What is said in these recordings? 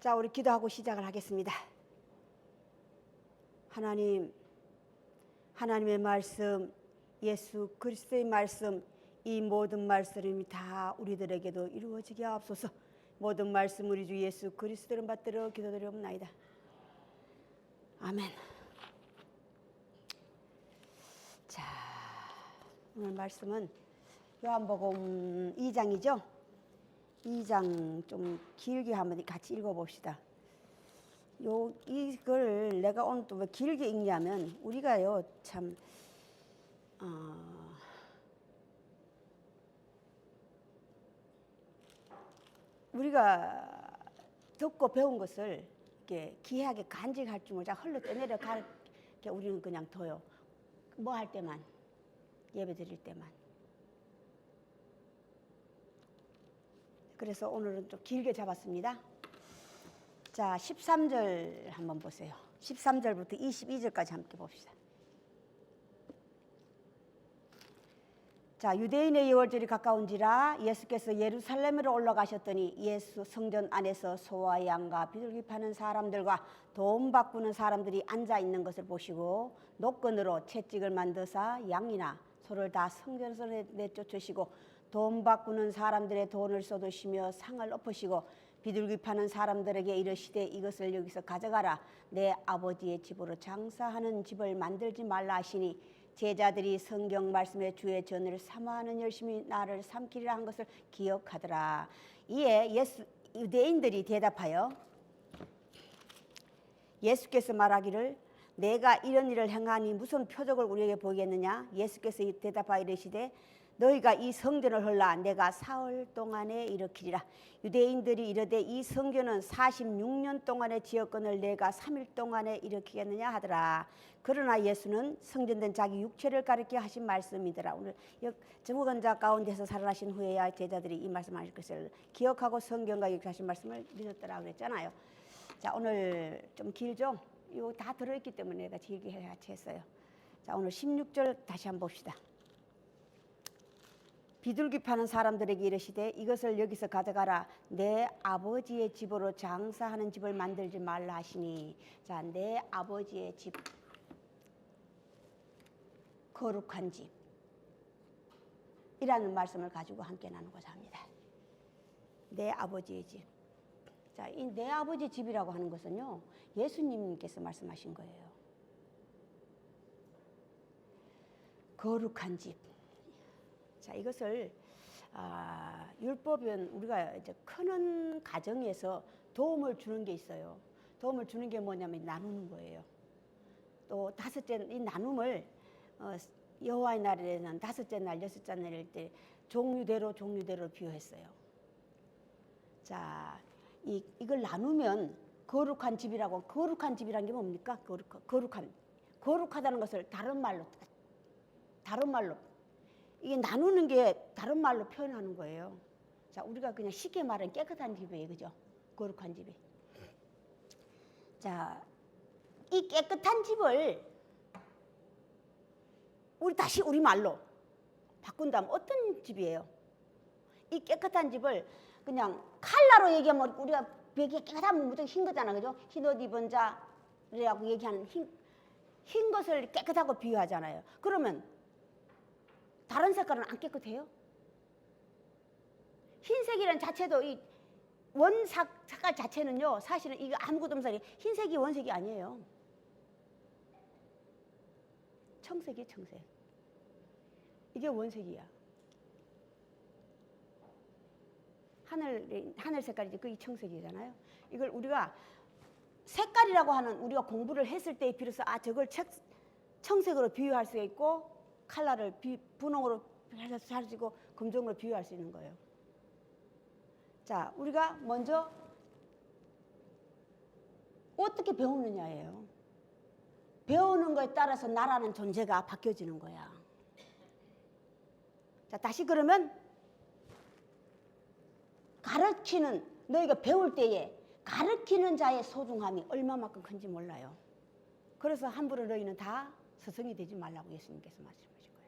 자, 우리 기도하고 시작을 하겠습니다. 하나님, 하나님의 말씀, 예수 그리스도의 말씀, 이 모든 말씀이 다 우리들에게도 이루어지게 하옵소서. 모든 말씀 우리 주 예수 그리스도를 받들어 기도드리옵나이다. 아멘. 자, 오늘 말씀은 요한복음 2장이죠. 2장 좀 길게 한번 같이 읽어봅시다. 이걸 내가 오늘 또 왜 길게 읽냐면 우리가요 참 우리가 듣고 배운 것을 이렇게 귀하게 간직할 줄 모르자 흘러 떠내려 갈 우리는 그냥 둬요. 뭐 할 때만, 예배 드릴 때만. 그래서 오늘은 좀 길게 잡았습니다. 자, 13절 한번 보세요. 13절부터 22절까지 함께 봅시다. 자, 유대인의 유월절이 가까운지라 예수께서 예루살렘으로 올라가셨더니 예수 성전 안에서 소와 양과 비둘기 파는 사람들과 돈 바꾸는 사람들이 앉아 있는 것을 보시고 노끈으로 채찍을 만드사 양이나 소를 다 성전에서 내쫓으시고 돈 바꾸는 사람들의 돈을 쏟으시며 상을 엎으시고 비둘기 파는 사람들에게 이르시되 이것을 여기서 가져가라. 내 아버지의 집으로 장사하는 집을 만들지 말라 하시니 제자들이 성경 말씀에 주의 전을 사모하는 열심히 나를 삼키리라 한 것을 기억하더라. 이에 유대인들이 대답하여 예수께서 말하기를 내가 이런 일을 행하니 무슨 표적을 우리에게 보이겠느냐. 예수께서 대답하여 이르시되 너희가 이 성전을 헐라 내가 사흘 동안에 일으키리라. 유대인들이 이르되 이 성전은 46년 동안의 지었건을 내가 3일 동안에 일으키겠느냐 하더라. 그러나 예수는 성전된 자기 육체를 가리켜 하신 말씀이더라. 오늘 죽은 자 가운데서 살아나신 후에야 제자들이 이 말씀하실 것을 기억하고 성경과 하신 말씀을 믿었더라 그랬잖아요. 자, 오늘 좀 길죠? 이거 다 들어있기 때문에 내가 길게 했어요. 자, 오늘 16절 다시 한번 봅시다. 비둘기 파는 사람들에게 이르시되 이것을 여기서 가져가라. 내 아버지의 집으로 장사하는 집을 만들지 말라 하시니. 자, 내 아버지의 집, 거룩한 집이라는 말씀을 가지고 함께 나누고자 합니다. 내 아버지의 집. 자, 이 내 아버지 집이라고 하는 것은요 예수님께서 말씀하신 거예요. 거룩한 집. 자, 이것을 율법은 우리가 이제 크는 가정에서 도움을 주는 게 있어요. 도움을 주는 게 뭐냐면 나누는 거예요. 또 다섯째 이 나눔을 여호와의 날에는 다섯째 날, 여섯째 날일 때 종류대로 비유했어요. 자, 이걸 나누면 거룩한 집이라고. 거룩한 집이란 게 뭡니까? 거룩하다는 것을 다른 말로 이게 나누는 게 다른 말로 표현하는 거예요. 자, 우리가 그냥 쉽게 말하면 깨끗한 집이에요. 그죠? 거룩한 집이. 자, 이 깨끗한 집을 다시 우리 말로 바꾼다면 어떤 집이에요? 이 깨끗한 집을 그냥 칼라로 얘기하면 우리가 벽이 깨끗하면 무조건 흰 거잖아. 그죠? 흰옷 입은 자라고 얘기하는 흰 것을 깨끗하고 비유하잖아요. 그러면 다른 색깔은 안 깨끗해요? 흰색이라는 자체도 이 색깔 자체는요 사실은 이거 아무것도 없는 흰색이 원색이 아니에요. 청색이에요. 청색. 이게 원색이야. 하늘 색깔이지 그게 청색이잖아요. 이걸 우리가 색깔이라고 하는 우리가 공부를 했을 때 비로소 저걸 청색으로 비유할 수 있고 칼라를 분홍으로 할 수 있고 금종으로 비유할 수 있는 거예요. 자, 우리가 먼저 어떻게 배우느냐예요. 배우는 거에 따라서 나라는 존재가 바뀌어지는 거야. 자, 다시 그러면 너희가 배울 때에 가르치는 자의 소중함이 얼마만큼 큰지 몰라요. 그래서 함부로 너희는 다 스승이 되지 말라고 예수님께서 말씀하신 거예요.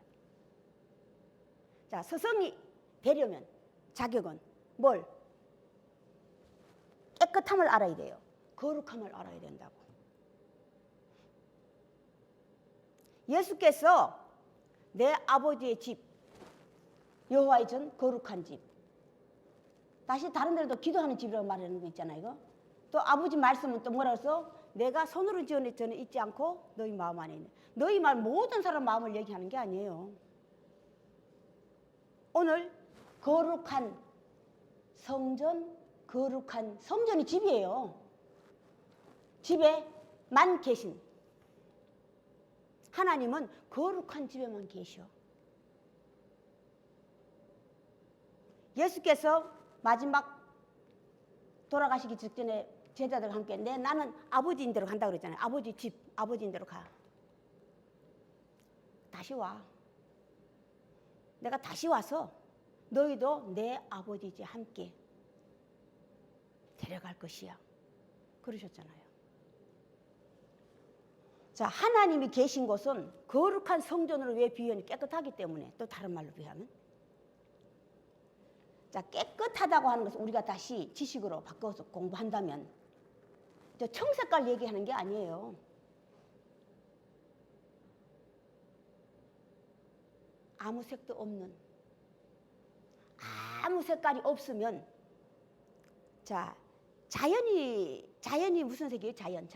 자, 스승이 되려면 자격은 뭘? 깨끗함을 알아야 돼요. 거룩함을 알아야 된다고. 예수께서 내 아버지의 집, 여호와의 전 거룩한 집. 다시 다른 데도 기도하는 집이라고 말하는 거 있잖아요. 이거. 또 아버지 말씀은 또 뭐라고 써? 내가 손으로 지은 저는 잊지 않고 너희 마음 안에 있네. 너희 말 모든 사람 마음을 얘기하는 게 아니에요. 오늘 거룩한 성전, 거룩한 성전이 집이에요. 집에만 계신 하나님은 거룩한 집에만 계셔. 예수께서 마지막 돌아가시기 직전에 제자들과 함께 나는 아버지인 대로 간다고 그랬잖아요. 아버지 집, 아버지인 대로 가. 다시 와. 내가 다시 와서 너희도 내 아버지 집 함께 데려갈 것이야. 그러셨잖아요. 자, 하나님이 계신 곳은 거룩한 성전으로 왜 비유하니? 깨끗하기 때문에. 또 다른 말로 비유하면. 자, 깨끗하다고 하는 것을 우리가 다시 지식으로 바꿔서 공부한다면 저 청색깔 얘기하는 게 아니에요. 아무 색도 없는, 아무 색깔이 없으면, 자, 자연이 무슨 색이에요? 자연.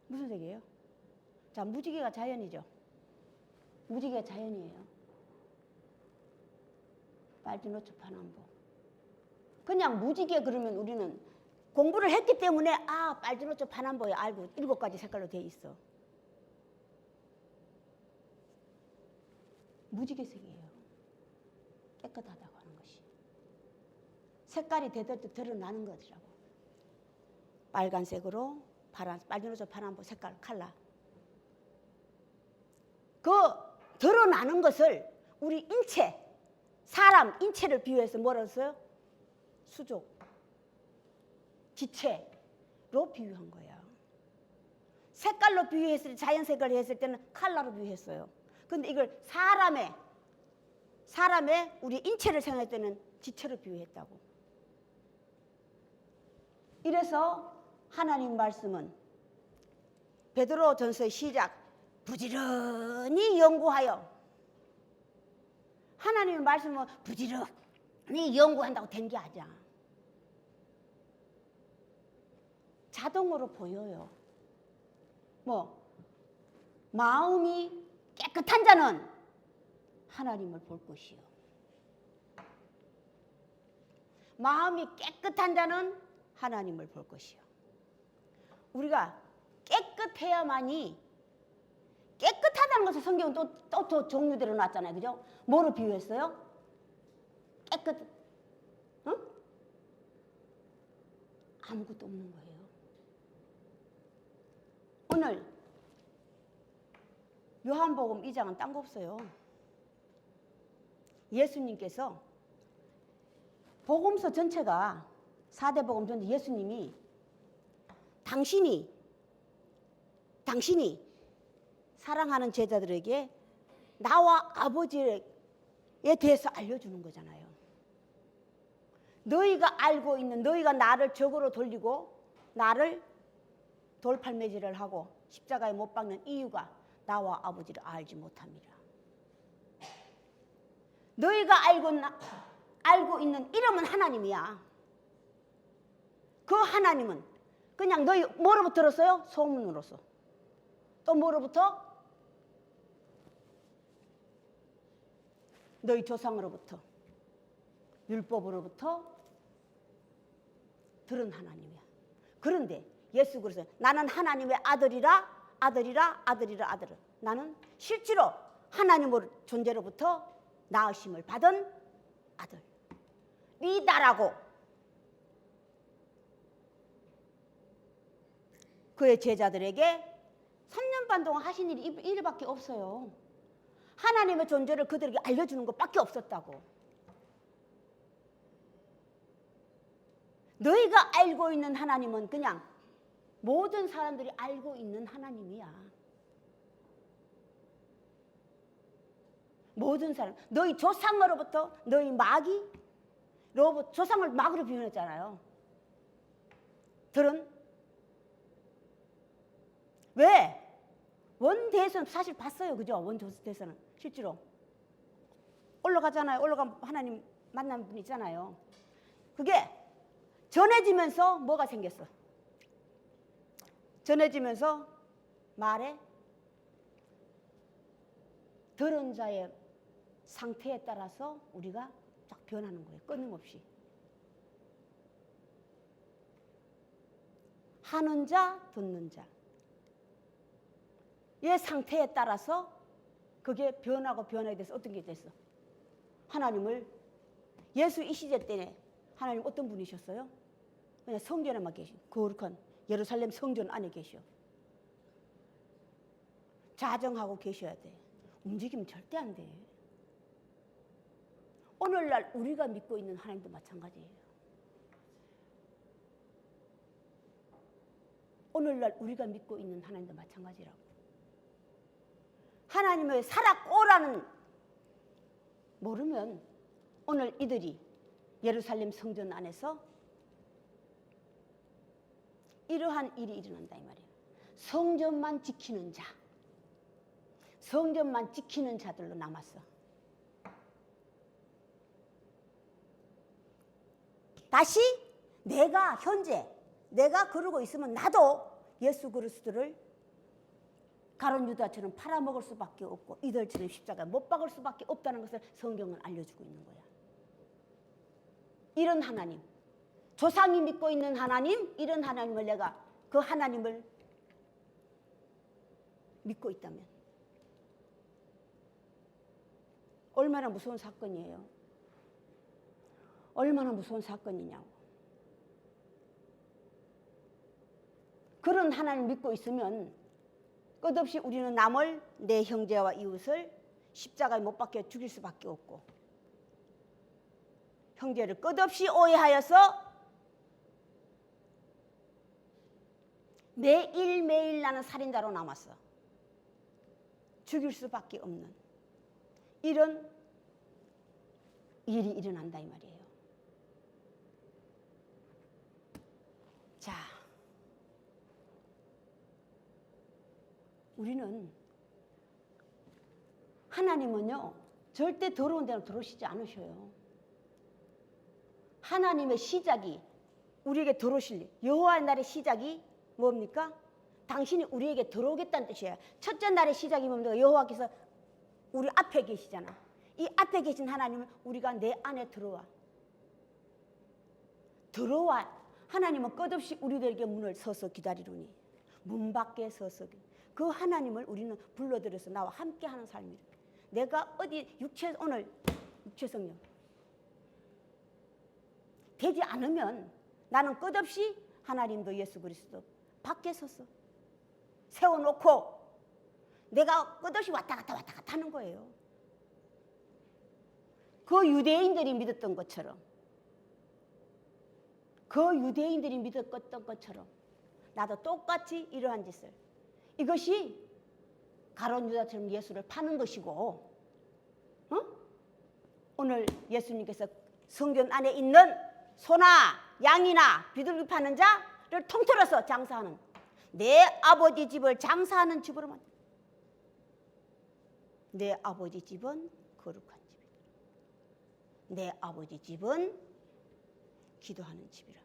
무슨 색이에요? 자, 무지개가 자연이죠. 무지개가 자연이에요. 빨주노초 파남보. 그냥 무지개 그러면 우리는 공부를 했기 때문에 빨주노초 파남보에 알고 7가지 색깔로 되어 있어. 무지개색이에요. 깨끗하다고 하는 것이. 색깔이 대대로 드러나는 것이라고. 빨간색으로 빨주노초 파남보 색깔 컬러. 그 드러나는 것을 우리 인체, 사람 인체를 비유해서 뭐라고 써요? 수족, 지체로 비유한 거야. 색깔로 비유했을 때, 자연 색깔로 했을 때는 컬러로 비유했어요. 근데 이걸 사람의 우리 인체를 생각할 때는 지체로 비유했다고. 이래서 하나님 말씀은 베드로전서의 시작, 부지런히 연구하여. 하나님의 말씀은 부지런히 연구한다고 된 게 아니야. 자동으로 보여요. 마음이 깨끗한 자는 하나님을 볼 것이요. 마음이 깨끗한 자는 하나님을 볼 것이요. 우리가 깨끗해야만이, 깨끗하다는 것을 성경은 또 종류대로 놨잖아요. 그죠? 뭐로 비유했어요? 아무것도 없는 거예요. 오늘 요한복음 2장은 딴 거 없어요. 예수님께서 복음서 전체가 4대 복음 전체 예수님이 당신이 사랑하는 제자들에게 나와 아버지에 대해서 알려주는 거잖아요. 너희가 알고 있는, 너희가 나를 적으로 돌리고 나를 돌팔매질을 하고 십자가에 못 박는 이유가 나와 아버지를 알지 못함이라. 너희가 알고 있는 이름은 하나님이야. 그 하나님은 그냥 너희 뭐로부터 들었어요? 소문으로서. 또 뭐로부터? 너희 조상으로부터, 율법으로부터 들은 하나님이야. 그런데 예수 그리스도 나는 하나님의 아들이라. 나는 실제로 하나님의 존재로부터 낳으심을 받은 아들. 이다라고 그의 제자들에게 3년 반 동안 하신 일이 이밖에 없어요. 하나님의 존재를 그들에게 알려주는 것밖에 없었다고. 너희가 알고 있는 하나님은 그냥 모든 사람들이 알고 있는 하나님이야. 모든 사람, 너희 조상으로부터 너희 마귀로부터 조상을 마귀로 비유했잖아요. 들은 왜? 원대에서는 사실 봤어요, 그죠? 원대에서는 실제로 올라가잖아요. 올라가면 하나님 만난 분 있잖아요. 그게 전해지면서 뭐가 생겼어? 전해지면서 말에 들은 자의 상태에 따라서 우리가 쫙 변하는 거예요. 끊임없이. 하는 자, 듣는 자. 얘 상태에 따라서 그게 변하고 변하게 돼서 어떤 게 됐어? 하나님을 예수 이 시대 때에 하나님 어떤 분이셨어요? 그냥 성전에만 계신 거룩한 예루살렘 성전 안에 계셔. 자정하고 계셔야 돼. 움직이면 절대 안 돼. 오늘날 우리가 믿고 있는 하나님도 마찬가지예요. 오늘날 우리가 믿고 있는 하나님도 마찬가지라고. 하나님의 살았고라는 모르면 오늘 이들이 예루살렘 성전 안에서 이러한 일이 일어난다 이 말이에요. 성전만 지키는 자, 성전만 지키는 자들로 남았어. 다시 내가 현재 내가 그러고 있으면 나도 예수 그리스도를 가룟 유다처럼 팔아먹을 수밖에 없고 이들처럼 십자가에 못 박을 수밖에 없다는 것을 성경은 알려주고 있는 거야. 이런 하나님, 조상이 믿고 있는 하나님, 이런 하나님을 내가 그 하나님을 믿고 있다면 얼마나 무서운 사건이에요. 얼마나 무서운 사건이냐고. 그런 하나님을 믿고 있으면 끝없이 우리는 남을 내 형제와 이웃을 십자가에 못 박혀 죽일 수밖에 없고 형제를 끝없이 오해하여서 매일매일 나는 살인자로 남았어. 죽일 수밖에 없는 이런 일이 일어난다 이 말이에요. 자, 우리는 하나님은요 절대 더러운 데로 들어오시지 않으셔요. 하나님의 시작이 우리에게 들어오실 여호와의 날의 시작이 뭡니까? 당신이 우리에게 들어오겠다는 뜻이에요. 첫째 날의 시작이 뭡니까? 여호와께서 우리 앞에 계시잖아. 이 앞에 계신 하나님은 우리가 내 안에 들어와. 하나님은 끝없이 우리들에게 문을 서서 기다리노니 문 밖에 서서 그 하나님을 우리는 불러들여서 나와 함께하는 삶이래. 내가 어디 오늘 육체 성령 되지 않으면 나는 끝없이 하나님도 예수 그리스도 밖에 서서 세워놓고 내가 끝없이 왔다 갔다 하는 거예요. 그 유대인들이 믿었던 것처럼 나도 똑같이 이러한 짓을 이것이 가룟 유다처럼 예수를 파는 것이고 오늘 예수님께서 성전 안에 있는 소나 양이나 비둘기 파는 자를 통틀어서 장사하는 내 아버지 집을 장사하는 집으로 만들. 내 아버지 집은 거룩한 집이다. 내 아버지 집은 기도하는 집이라.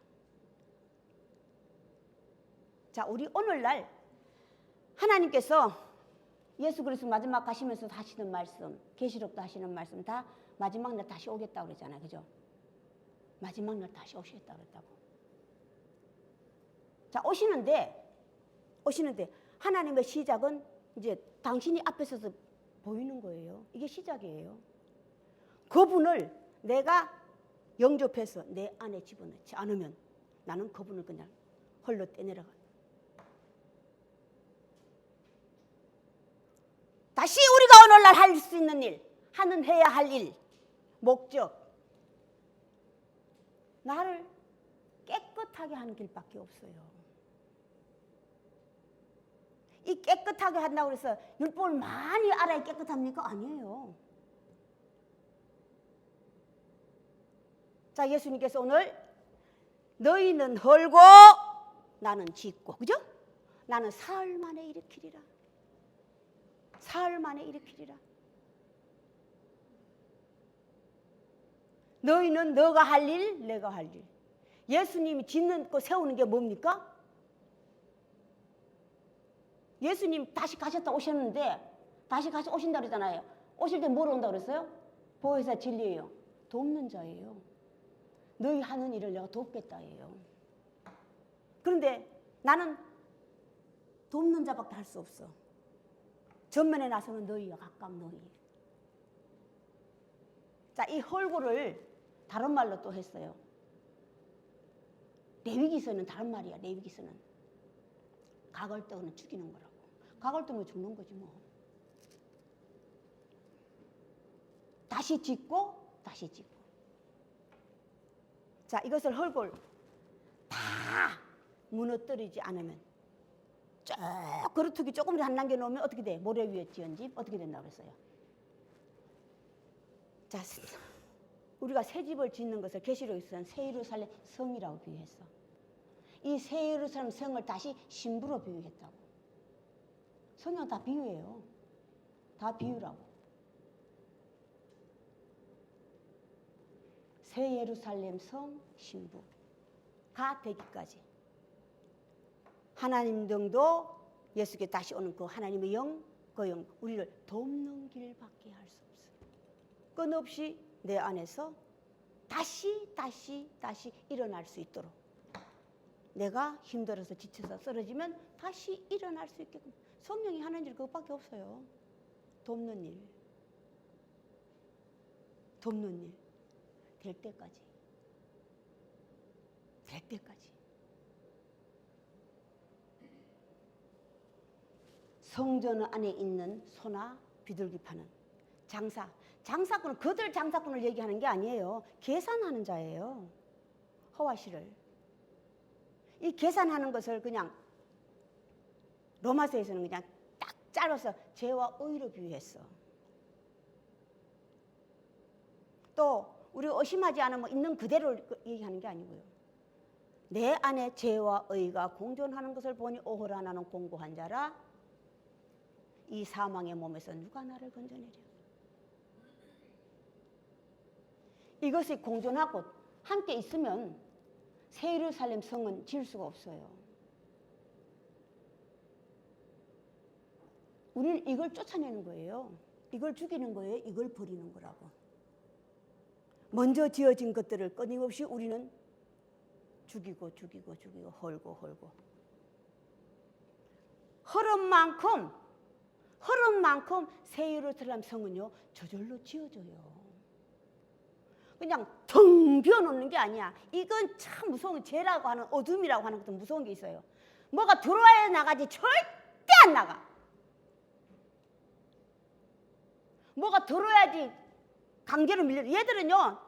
자, 우리 오늘날 하나님께서 예수 그리스도 마지막 가시면서 하시는 말씀, 계시록도 하시는 말씀 다 마지막 날 다시 오겠다고 그랬잖아요. 그죠? 마지막 날 다시 오시겠다고 그랬다고. 자, 오시는데 하나님의 시작은 이제 당신이 앞에 서서 보이는 거예요. 이게 시작이에요. 그분을 내가 영접해서 내 안에 집어넣지 않으면 나는 그분을 그냥 홀로 떼내려가. 다시 우리가 오늘날 할 수 있는 일, 해야 할 일, 목적. 나를 깨끗하게 하는 길밖에 없어요. 이 깨끗하게 한다고 해서 율법을 많이 알아야 깨끗합니까? 아니에요. 자, 예수님께서 오늘 너희는 헐고 나는 짓고, 그죠? 나는 사흘 만에 일으키리라. 사흘 만에 일으키리라. 너희는 너가 할 일, 내가 할 일. 예수님이 짓는 거 세우는 게 뭡니까? 예수님 다시 가셨다 오셨는데, 다시 가시 오신다 그러잖아요. 오실 때 뭐로 온다 그랬어요? 보혜사 진리예요. 돕는 자예요. 너희 하는 일을 내가 돕겠다예요. 그런데 나는 돕는 자밖에 할 수 없어. 전면에 나서는 너희야, 각각 너희. 자, 이 헐고를 다른 말로 또 했어요. 레위기서는 다른 말이야. 레위기서는 각을 떠는 죽이는 거라고. 각을 떠면 죽는 거지 뭐. 다시 짓고 다시 짓고. 자, 이것을 헐골 다 무너뜨리지 않으면, 쭉 그루터기 조금이라도 한 남겨 놓으면 어떻게 돼? 모래 위에 지은 집 어떻게 된다고 그랬어요? 자, 우리가 새 집을 짓는 것을 계시록에서는 새 예루살렘 성이라고 비유했어. 이 새 예루살렘 성을 다시 신부로 비유했다고. 성경 다 비유예요. 다 비유라고. 새 예루살렘 성 신부가 되기까지 하나님 등도 예수께 다시 오는 그 하나님의 영, 그 영, 우리를 돕는 길밖에 할 수 없어요. 끊없이 내 안에서 다시 일어날 수 있도록, 내가 힘들어서 지쳐서 쓰러지면 다시 일어날 수 있게끔 성령이 하는 일 그것밖에 없어요. 돕는 일, 돕는 일. 될 때까지. 성전 안에 있는 소나 비둘기 파는 장사꾼은 그들 장사꾼을 얘기하는 게 아니에요. 계산하는 자예요. 허와시를. 이 계산하는 것을 그냥 로마서에서는 그냥 딱 잘라서 죄와 의로 비유했어. 또 우리가 의심하지 않으면 있는 그대로 얘기하는 게 아니고요. 내 안에 죄와 의가 공존하는 것을 보니 오호라 나는 공고한 자라. 이 사망의 몸에서 누가 나를 건져내랴. 이것이 공존하고 함께 있으면 새 예루살렘 성은 지을 수가 없어요. 우리는 이걸 쫓아내는 거예요. 이걸 죽이는 거예요. 이걸 버리는 거라고. 먼저 지어진 것들을 끊임없이 우리는 죽이고 헐고. 흐른 만큼 새 예루살렘 성은요 저절로 지어져요. 그냥 텅 비워놓는 게 아니야. 이건 참 무서운 죄라고 하는, 어둠이라고 하는 것도 무서운 게 있어요. 뭐가 들어와야 나가지 절대 안 나가. 뭐가 들어야지 강제로 얘들은요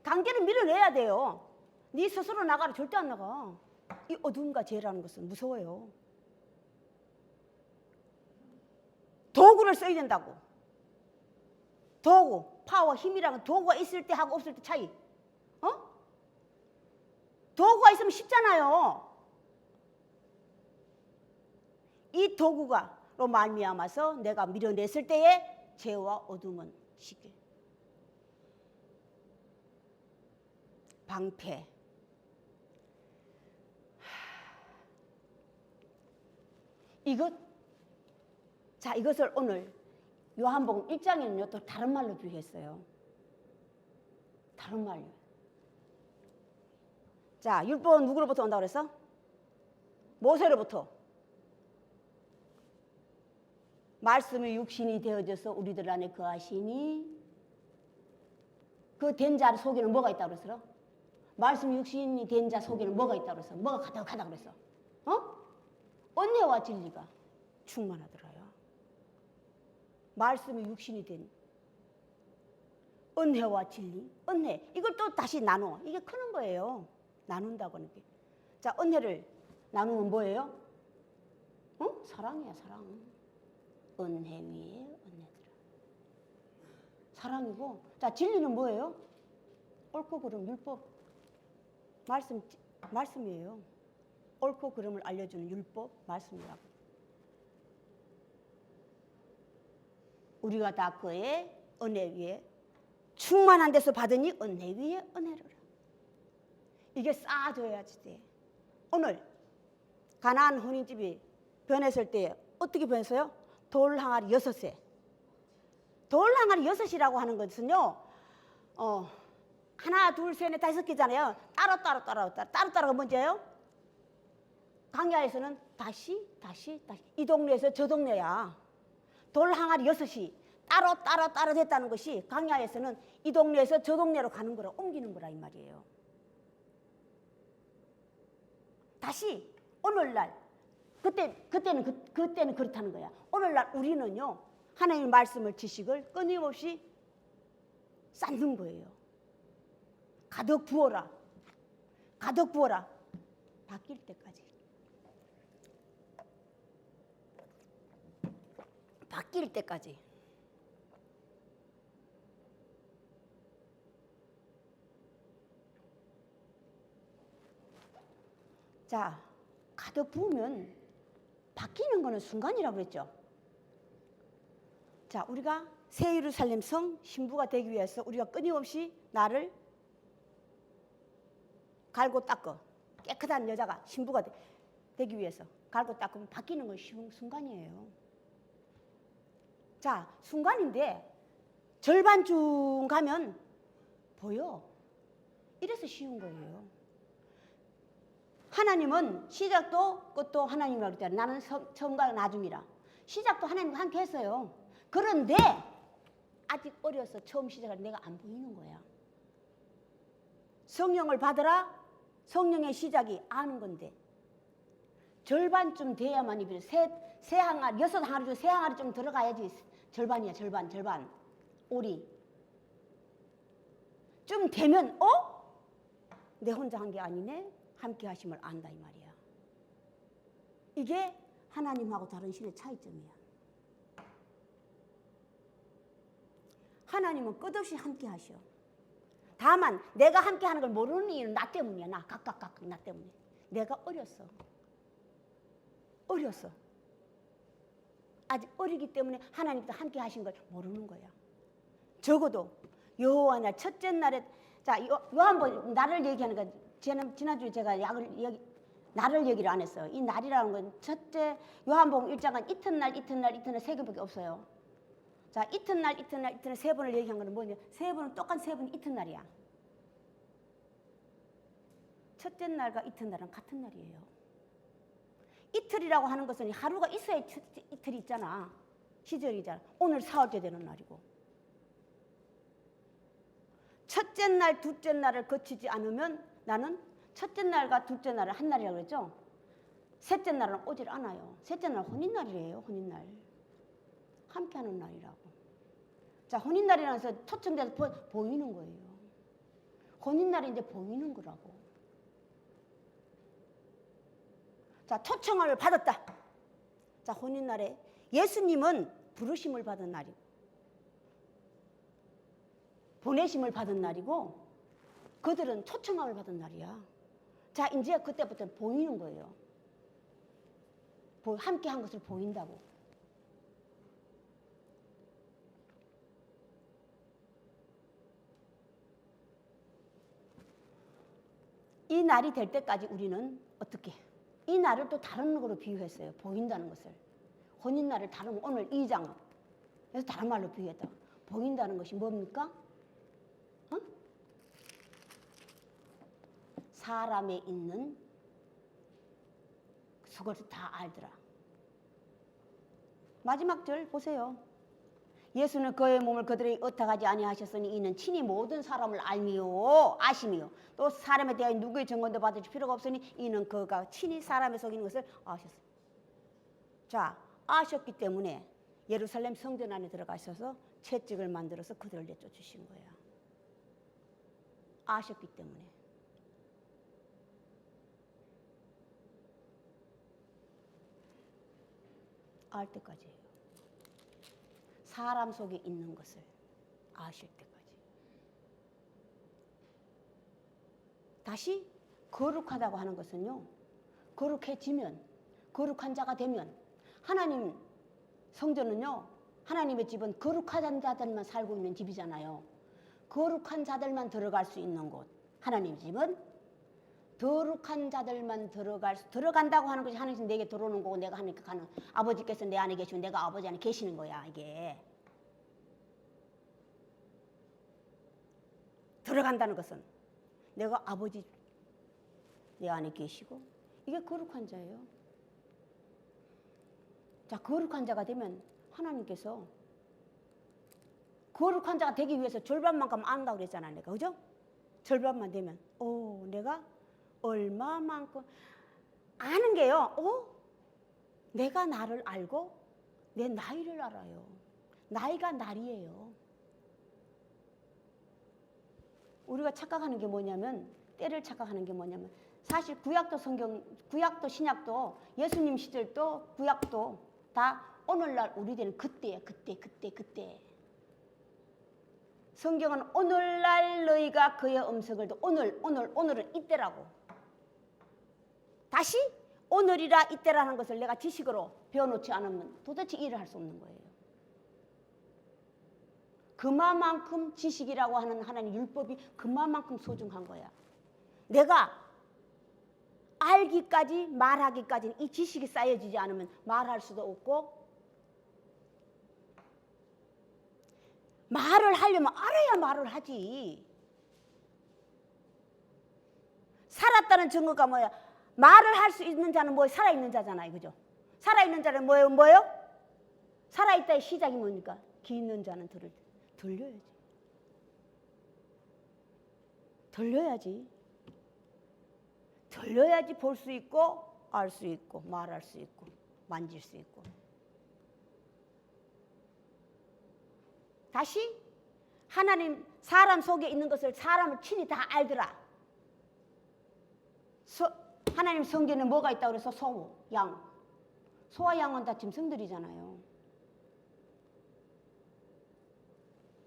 강제로 밀어내야 돼요. 네 스스로 나가라 절대 안 나가. 이 어둠과 죄라는 것은 무서워요. 도구를 써야 된다고. 도구, 파워, 힘이라는 도구가 있을 때 하고 없을 때 차이. 도구가 있으면 쉽잖아요. 이 도구가로 말미암아서 내가 밀어냈을 때에 죄와 어둠은 쉽게. 방패. 이것을 오늘 요한복음 1장에는요 또 다른 말로 비유했어요. 다른 말로. 자, 율법은 누구로부터 온다고 그랬어? 모세로부터. 말씀이 육신이 되어져서 우리들 안에 거하시니, 그 된 자 속에는 뭐가 있다고 그랬어? 말씀이 육신이 된 자 속에는 뭐가 있다고 그랬어? 뭐가 가득하다고 그랬어? 은혜와 진리가 충만하더라요. 말씀이 육신이 된 은혜와 진리, 은혜. 이걸 또 다시 나눠. 이게 크는 거예요. 나눈다고 하는 게. 자, 은혜를 나누면 뭐예요? 사랑이야, 사랑. 은혜 위에 은혜더라. 사랑이고. 자, 진리는 뭐예요? 옳고 그름 율법 말씀이에요. 옳고 그름을 알려주는 율법 말씀이라고. 우리가 다 그의 은혜 위에 충만한 데서 받으니 은혜 위에 은혜를. 이게 쌓아줘야지 돼. 오늘 가나안 혼인집이 변했을 때 어떻게 변했어요? 돌 항아리 6개. 돌 항아리 6이라고 하는 것은요, 하나, 둘, 셋, 넷, 5개잖아요. 따로따로가 뭔지예요? 강야에서는 다시. 이 동네에서 저 동네야. 돌 항아리 6이 따로 됐다는 것이 강야에서는 이 동네에서 저 동네로 가는 거라, 옮기는 거라 이 말이에요. 다시 오늘날 그때는 그렇다는 거야. 오늘날 우리는요, 하나님의 말씀을 지식을 끊임없이 쌓는 거예요. 가득 부어라. 바뀔 때까지. 자, 가득 부으면 바뀌는 거는 순간이라고 그랬죠. 자, 우리가 새 예루살렘 성 신부가 되기 위해서 우리가 끊임없이 나를 갈고 닦어 깨끗한 여자가 신부가 되기 위해서 갈고 닦으면 바뀌는 건 쉬운 순간이에요. 자, 순간인데 절반쯤 가면 보여. 이래서 쉬운 거예요. 하나님은 시작도 끝도 하나님이라고 그랬잖아요. 나는 처음과 나중이라. 시작도 하나님과 함께 했어요. 그런데 아직 어려서 처음 시작할 내가 안 보이는 거야. 성령을 받으라. 성령의 시작이 아는 건데 절반쯤 돼야만 입이 세 항아리, 6항아리 중에 3항아리 좀 들어가야지 절반이야. 절반 오리 좀 되면 내 혼자 한 게 아니네. 함께 하심을 안다 이 말이야. 이게 하나님하고 다른 신의 차이점이야. 하나님은 끝없이 함께 하셔. 다만 내가 함께 하는 걸 모르는 이유는 나 때문이야. 각각 나 때문에. 내가 어렸어. 아직 어리기 때문에 하나님도 함께 하신 걸 모르는 거야. 적어도 여호와 날 첫째 날에, 자, 요한번 날을 얘기하는 거, 지난주에 제가 날을 얘기를 안 했어요. 이 날이라는 건 첫째 요한복음 1장은 이튿날 3개밖에 없어요. 자, 이튿날 3번을 얘기한 거는 뭐냐? 3번은 똑같은 3번이 이튿날이야. 첫째 날과 이튿날은 같은 날이에요. 이틀이라고 하는 것은 하루가 있어야 이틀이 있잖아. 시절이잖아. 오늘 사흘째 되는 날이고. 첫째 날, 둘째 날을 거치지 않으면 나는 첫째 날과 둘째 날을 한 날이라고 그랬죠. 셋째 날은 오질 않아요. 셋째 날은 혼인날이에요. 혼인날. 함께하는 날이라고. 자, 혼인날이라는 것은 초청돼서 보이는 거예요. 혼인날이 이제 보이는 거라고. 자, 초청을 받았다. 자, 혼인날에 예수님은 부르심을 받은 날이고 보내심을 받은 날이고 그들은 초청함을 받은 날이야. 자, 이제 그때부터 보이는 거예요. 함께 한 것을 보인다고. 이 날이 될 때까지 우리는 어떻게? 이 날을 또 다른 거로 비유했어요. 보인다는 것을. 혼인날을 다른 오늘 2장 그래서 다른 말로 비유했다. 보인다는 것이 뭡니까? 사람에 있는 그것을 다 알더라. 마지막 절 보세요. 예수는 그의 몸을 그들에게 의탁하지 아니하셨으니 이는 친히 모든 사람을 알미요 아심이요 또 사람에 대하여 누구의 증언도 받을 필요가 없으니 이는 그가 친히 사람에 속이는 것을 아셨어요. 자, 아셨기 때문에 예루살렘 성전 안에 들어가셔서 채찍을 만들어서 그들을 내쫓으신 거야. 아셨기 때문에. 알 때까지예요. 사람 속에 있는 것을 아실 때까지. 다시 거룩하다고 하는 것은요, 거룩해지면, 거룩한 자가 되면, 하나님 성전은요, 하나님의 집은 거룩한 자들만 살고 있는 집이잖아요. 거룩한 자들만 들어갈 수 있는 곳. 하나님 집은 거룩한 자들만 들어간다고 하는 것이 하나님 내게 들어오는 거고, 내가 하나님께 가는, 아버지께서 내 안에 계시고 내가 아버지 안에 계시는 거야. 이게 들어간다는 것은 내가 아버지 내 안에 계시고, 이게 거룩한 자예요. 자, 거룩한 자가 되면 하나님께서 거룩한 자가 되기 위해서 절반만큼 안다고 그랬잖아, 내가. 그죠? 절반만 되면 내가 얼마만큼 아는 게요. 내가 나를 알고 내 나이를 알아요. 나이가 날이에요. 우리가 착각하는 게 뭐냐면, 때를 착각하는 게 뭐냐면, 사실 구약도 성경, 구약도 신약도, 예수님 시절도 구약도 다 오늘날 우리들은 그때야. 그때. 성경은 오늘날 너희가 그의 음성을 듣고, 오늘은 이때라고. 다시 오늘이라 이때라는 것을 내가 지식으로 배워놓지 않으면 도대체 일을 할 수 없는 거예요. 그만큼 지식이라고 하는 하나님 율법이 그만큼 소중한 거야. 내가 알기까지, 말하기까지는 이 지식이 쌓여지지 않으면 말할 수도 없고, 말을 하려면 알아야 말을 하지. 살았다는 증거가 뭐야? 말을 할 수 있는 자는 뭐예요? 살아있는 자잖아요. 그죠? 살아있는 자는 뭐예요? 살아있다의 시작이 뭡니까? 귀 있는 자는 들려야지. 들려야지 볼 수 있고, 알 수 있고, 말할 수 있고, 만질 수 있고. 다시 하나님, 사람 속에 있는 것을 사람을 친히 다 알더라. 하나님 성경에 뭐가 있다고 그래서 소, 양. 소와 양은 다 짐승들이잖아요.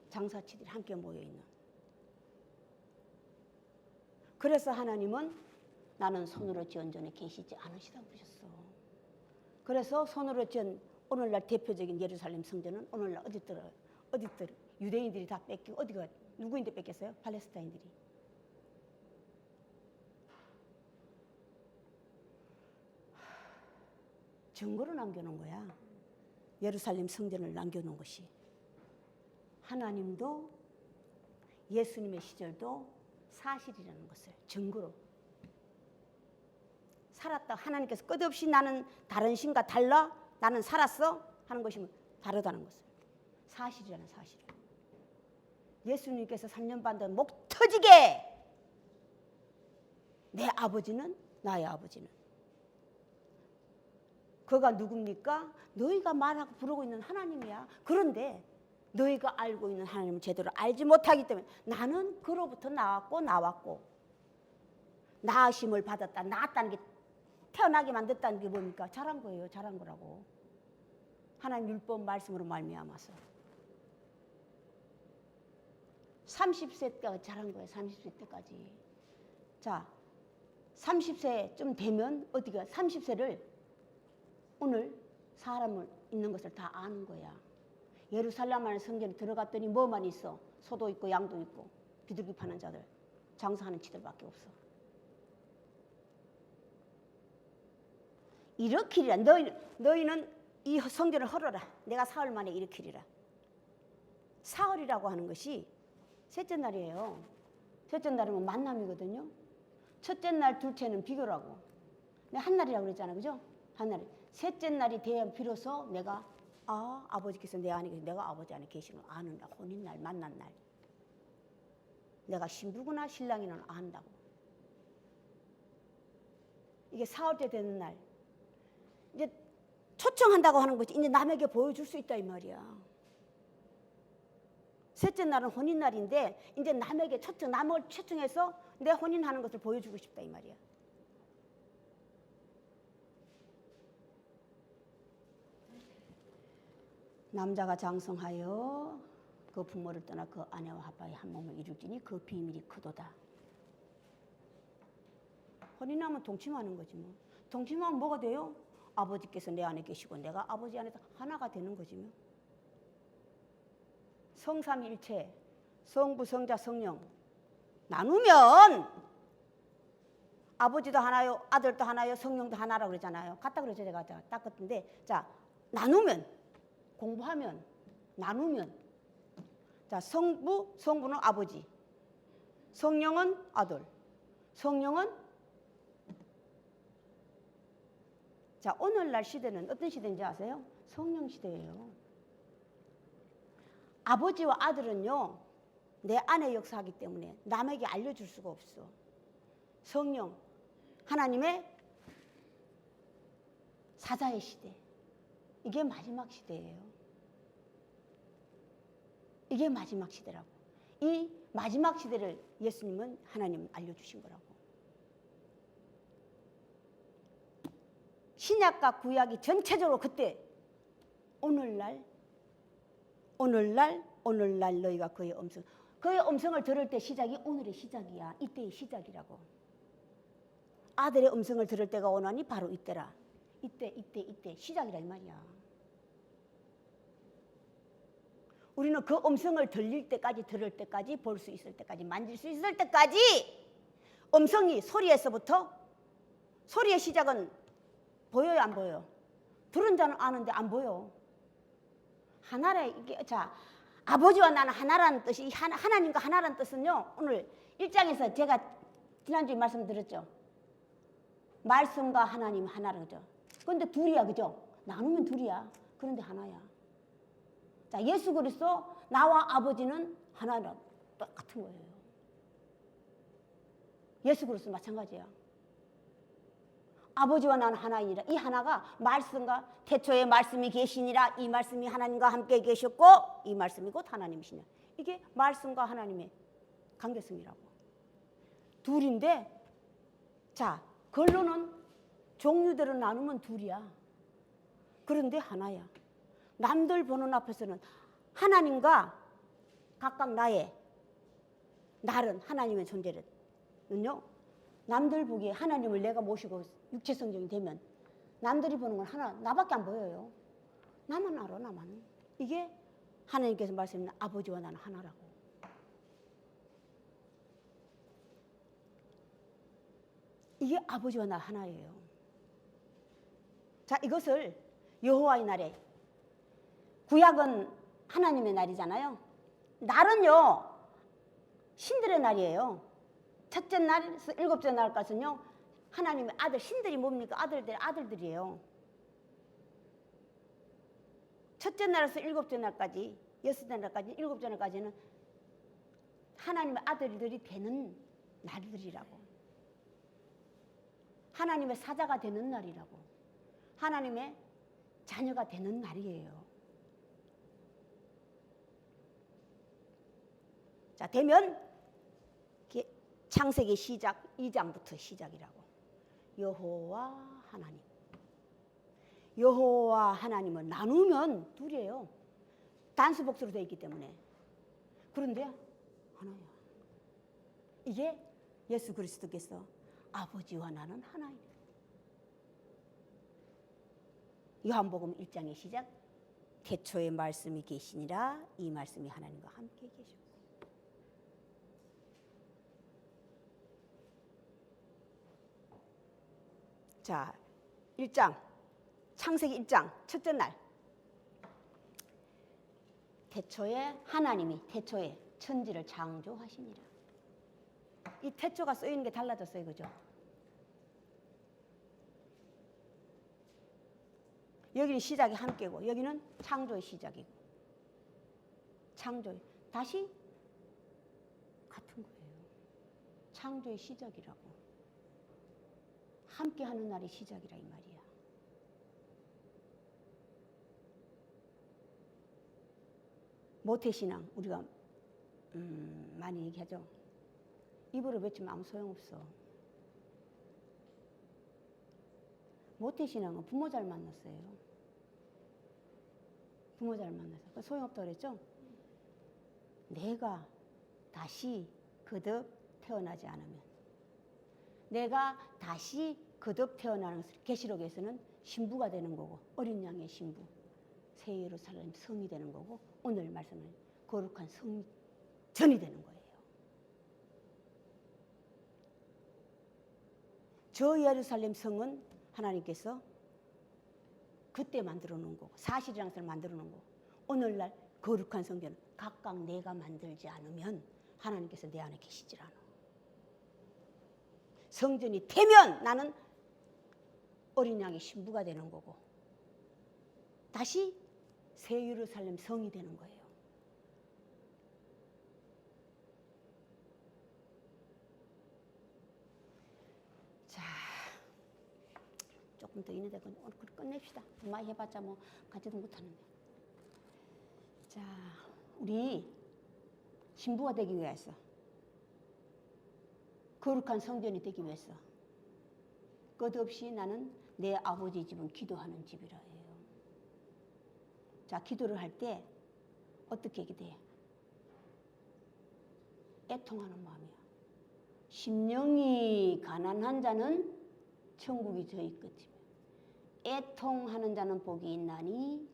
장사치들이 함께 모여있는. 그래서 하나님은 나는 손으로 지은 전에 계시지 않으시다고 그러셨어. 그래서 손으로 지은 오늘날 대표적인 예루살렘 성전은 오늘날 어디 들어요? 유대인들이 다 뺏기고, 어디가 누구인데 뺏겼어요? 팔레스타인들이. 증거로 남겨놓은 거야. 예루살렘 성전을 남겨놓은 것이. 하나님도 예수님의 시절도 사실이라는 것을 증거로. 살았다. 하나님께서 끝없이 나는 다른 신과 달라, 나는 살았어 하는 것이 다르다는 것을. 사실이라는 사실을. 예수님께서 3년 반 동안 목 터지게 내 아버지는, 나의 아버지는. 그가 누굽니까? 너희가 말하고 부르고 있는 하나님이야. 그런데 너희가 알고 있는 하나님을 제대로 알지 못하기 때문에 나는 그로부터 나왔고 나으심을 받았다. 나았다는 게, 태어나게 만들었다는 게 뭡니까? 잘한 거예요. 잘한 거라고. 하나님 율법 말씀으로 말미암아서 30세 때까지 잘한 거예요. 30세 때까지. 자, 30세쯤 되면 어디가 30세를 오늘 사람을 있는 것을 다 아는 거야. 예루살렘 안에 성전에 들어갔더니 뭐만 있어? 소도 있고 양도 있고 비둘기 파는 자들, 장사하는 치들밖에 없어. 일으키리라. 너희는 이 성전을 헐어라. 내가 사흘 만에 일으키리라. 사흘이라고 하는 것이 셋째 날이에요. 셋째 날이면 만남이거든요. 첫째 날, 둘째는 비교라고. 내가 한 날이라고 그랬잖아, 그죠? 한 날. 셋째 날이 돼야 비로소 내가 아버지께서 내 안에 계시고 내가 아버지 안에 계시는 걸 아는 날, 혼인 날, 만난 날. 내가 신부구나 신랑이는 안다고. 이게 사흘째 되는 날. 이제 초청한다고 하는 것이 이제 남에게 보여줄 수 있다 이 말이야. 셋째 날은 혼인 날인데 이제 남에게 남을 초청해서 내 혼인하는 것을 보여주고 싶다 이 말이야. 남자가 장성하여 그 부모를 떠나 그 아내와 아빠의 한 몸을 이룰지니 그 비밀이 크도다. 혼인하면 동침하는 거지 뭐. 동침하면 뭐가 돼요? 아버지께서 내 안에 계시고 내가 아버지 안에서 하나가 되는 거지 뭐. 성삼일체, 성부, 성자, 성령 나누면 아버지도 하나요, 아들도 하나요, 성령도 하나라고 그러잖아요. 같다 그러죠. 제가 딱 같은데, 자, 나누면, 공부하면, 나누면, 자, 성부는 아버지, 성령은 아들, 성령은, 자, 오늘날 시대는 어떤 시대인지 아세요? 성령 시대예요. 아버지와 아들은요, 내 안에 역사하기 때문에 남에게 알려줄 수가 없어. 성령, 하나님의 사자의 시대. 이게 마지막 시대예요. 이게 마지막 시대라고. 이 마지막 시대를 예수님은 하나님은 알려주신 거라고. 신약과 구약이 전체적으로 그때 오늘날 너희가 그의 음성을 들을 때 시작이 오늘의 시작이야. 이때의 시작이라고. 아들의 음성을 들을 때가 오나니 바로 이때라. 이때 시작이라 이 말이야. 우리는 그 음성을 들릴 때까지, 들을 때까지, 볼 수 있을 때까지, 만질 수 있을 때까지 음성이 소리에서부터, 소리의 시작은 보여요, 안 보여요? 들은 자는 아는데 안 보여. 하나라. 이게, 자, 아버지와 나는 하나라는 뜻이, 하나님과 하나라는 뜻은요, 오늘 1장에서 제가 지난주에 말씀드렸죠. 말씀과 하나님 하나라 그죠? 그런데 둘이야, 그죠? 나누면 둘이야. 그런데 하나야. 자, 예수 그리스도 나와 아버지는 하나라, 똑같은 거예요. 예수 그리스도 마찬가지야. 아버지와 나는 하나이니라. 이 하나가 말씀과 태초에 말씀이 계시니라. 이 말씀이 하나님과 함께 계셨고 이 말씀이 곧 하나님이시냐. 이게 말씀과 하나님의 관계성이라고. 둘인데, 자, 결론은 종류대로 나누면 둘이야. 그런데 하나야. 남들 보는 앞에서는 하나님과 각각 나른 하나님의 존재는요, 남들 보기에 하나님을 내가 모시고 육체 성정이 되면 남들이 보는 건 하나, 나밖에 안 보여요. 나만 알아, 나만. 이게 하나님께서 말씀하시는 아버지와 나는 하나라고. 이게 아버지와 나 하나예요. 자, 이것을 여호와의 날에, 구약은 하나님의 날이잖아요. 날은요, 신들의 날이에요. 첫째 날에서 일곱째 날까지는요, 하나님의 아들, 신들이 뭡니까? 아들들이에요. 첫째 날에서 일곱째 날까지, 여섯째 날까지, 일곱째 날까지는 하나님의 아들들이 되는 날들이라고. 하나님의 사자가 되는 날이라고. 하나님의 자녀가 되는 날이에요. 자, 되면 창세기 시작 2장부터 시작이라고. 여호와 하나님. 여호와 하나님은 나누면 둘이에요. 단수복수로 되어 있기 때문에. 그런데 하나야. 이게 예수 그리스도께서 아버지와 나는 하나이다. 요한복음 1장의 시작. 태초에 말씀이 계시니라. 이 말씀이 하나님과 함께 계셨고. 자, 1장, 창세기 1장, 첫째 날. 태초에 하나님이 태초에 천지를 창조하시니라. 이 태초가 쓰이는 게 달라졌어요, 그죠? 여기는 시작이 함께고 여기는 창조의 시작이고. 창조의, 다시 같은 거예요. 창조의 시작이라고. 함께하는 날이 시작이라 이 말이야. 모태신앙 우리가 많이 얘기하죠. 입으로 외치면 아무 소용없어. 모태신앙은 부모 잘 만났어요. 부모 잘 만나서 소용없다고 그랬죠. 내가 다시 거듭 태어나지 않으면, 내가 다시 거듭 태어나는 것을 계시록에서는 신부가 되는 거고 어린 양의 신부 새 예루살렘 성이 되는 거고 오늘 말씀은 거룩한 성전이 되는 거예요. 저 예루살렘 성은 하나님께서 그때 만들어 놓은 거고 사실이라는 것을 만들어 놓은 거고 오늘날 거룩한 성전은 각각 내가 만들지 않으면 하나님께서 내 안에 계시질 않아. 성전이 되면 나는 어린 양의 신부가 되는 거고 다시 새 예루살렘 성이 되는 거예요. 자, 조금 더 있는데 오늘 끝냅시다. 많이 해봤자 뭐 가지도 못하는데. 자, 우리 신부가 되기 위해서 거룩한 성전이 되기 위해서 끝없이 나는 내 아버지 집은 기도하는 집이라 해요. 자, 기도를 할 때 어떻게 기도해? 애통하는 마음이야. 심령이 가난한 자는 천국이 저희 끝이며 애통하는 자는 복이 있나니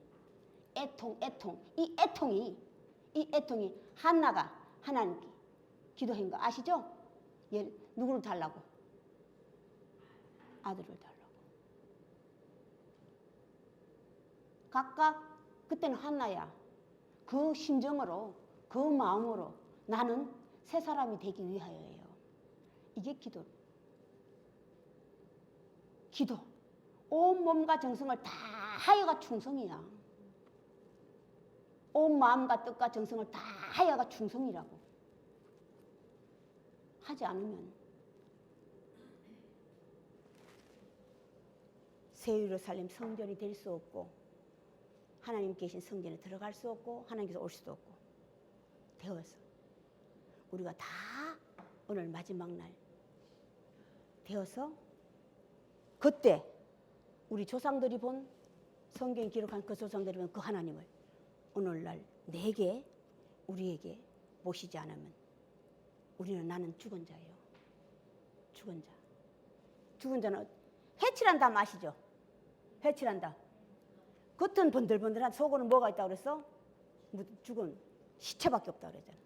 애통. 이 애통이 한나가 하나님께 기도한 거 아시죠? 얘 누구를 달라고? 아들을 달라고. 각각 그때는 한나야. 그 심정으로 그 마음으로 나는 새 사람이 되기 위하여예요. 이게 기도. 온 몸과 정성을 다 하여가 충성이야. 온 마음과 뜻과 정성을 다 하여가 충성이라고. 하지 않으면 새 예루살렘 성전이 될 수 없고 하나님 계신 성전에 들어갈 수 없고 하나님께서 올 수도 없고 되어서 우리가 다 오늘 마지막 날 되어서 그때 우리 조상들이 본 성경에 기록한 그 조상들이 본 그 하나님을 오늘날 우리에게 모시지 않으면 우리는 나는 죽은 자예요. 죽은 자. 죽은 자는 해칠한다 아시죠? 해칠한다. 겉은 번들번들한 속으로는 뭐가 있다고 그랬어? 죽은 시체밖에 없다고 그랬잖아.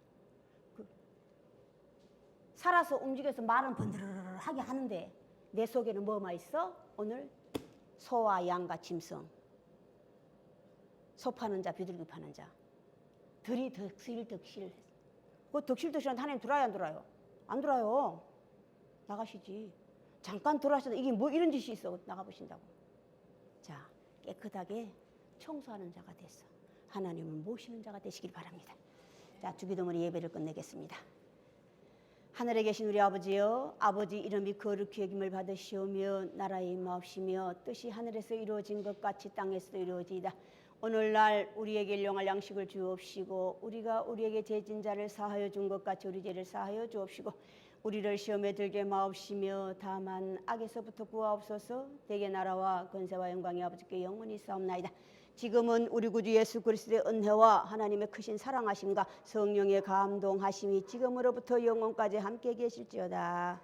살아서 움직여서 말은 번들하게 하는데 내 속에는 뭐가 있어? 오늘 소와 양과 짐승, 소 파는 자, 비둘기 파는 자, 들이 덕실. 그 덕실한테 하나님 들어요, 안 들어요? 안 들어요. 나가시지. 잠깐 들어가셔도 이게 뭐 이런 짓이 있어. 나가보신다고. 자, 깨끗하게 청소하는 자가 됐어. 하나님을 모시는 자가 되시길 바랍니다. 자, 주기도문의 예배를 끝내겠습니다. 하늘에 계신 우리 아버지여, 아버지 이름이 거룩히 여김을 받으시오며 나라의 임하옵시며 뜻이 하늘에서 이루어진 것 같이 땅에서도 이루어지이다. 오늘날 우리에게 일용할 양식을 주옵시고 우리가 우리에게 죄진 자를 사하여 준 것 같이 우리 죄를 사하여 주옵시고 우리를 시험에 들게 마옵시며 다만 악에서부터 구하옵소서. 대개 나라와 권세와 영광이 아버지께 영원히 있사옵나이다. 지금은 우리 구주 예수 그리스도의 은혜와 하나님의 크신 사랑하심과 성령의 감동하심이 지금으로부터 영원까지 함께 계실지어다.